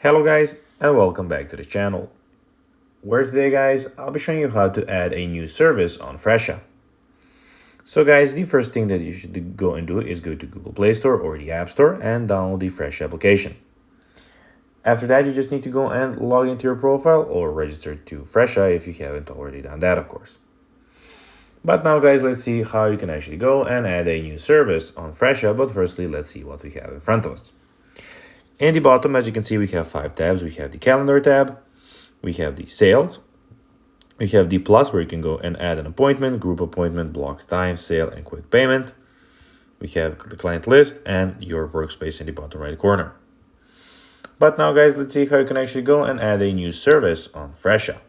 Hello guys and welcome back to the channel, where today guys I'll be showing you how to add a new service on Fresha. So guys, the first thing that you should go and do is go to Google Play Store or the App Store and download the Fresha application. After that, you just need to go and log into your profile or register to Fresha if you haven't already done that, of course. But now guys, let's see how you can actually go and add a new service on Fresha. But firstly, let's see what we have in front of us. In the bottom, as you can see, we have 5 tabs. We have the calendar tab, we have the sales, we have the plus where you can go and add an appointment, group appointment, block time, sale, and quick payment. We have the client list and your workspace in the bottom right corner. But now guys, let's see how you can actually go and add a new service on Fresha.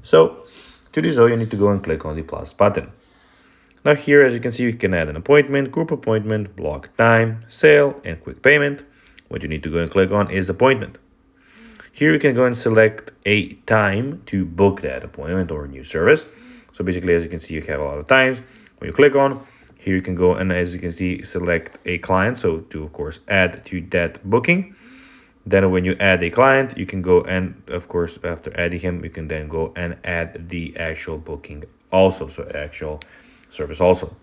So to do so, you need to go and click on the plus button. Now here, as you can see, you can add an appointment, group appointment, block time, sale, and quick payment. What you need to go and click on is appointment. Here you can go and select a time to book that appointment or new service. So basically, as you can see, you have a lot of times. When you click on, here you can go and, as you can see, select a client. So to, of course, add to that booking. Then when you add a client, you can go and, of course, after adding him, you can then go and add the actual booking also. So actual service also.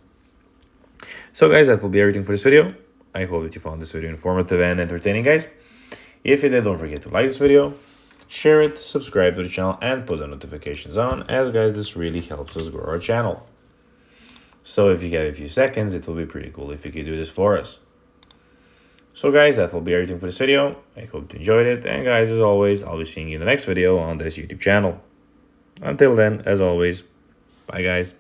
So guys, that will be everything for this video. I hope that you found this video informative and entertaining, guys. If you did, don't forget to like this video, share it, subscribe to the channel, and put the notifications on, as guys, this really helps us grow our channel. So if you have a few seconds, it will be pretty cool if you could do this for us. So guys, that will be everything for this video. I hope you enjoyed it, and guys, as always, I'll be seeing you in the next video on this YouTube channel. Until then, as always, bye guys.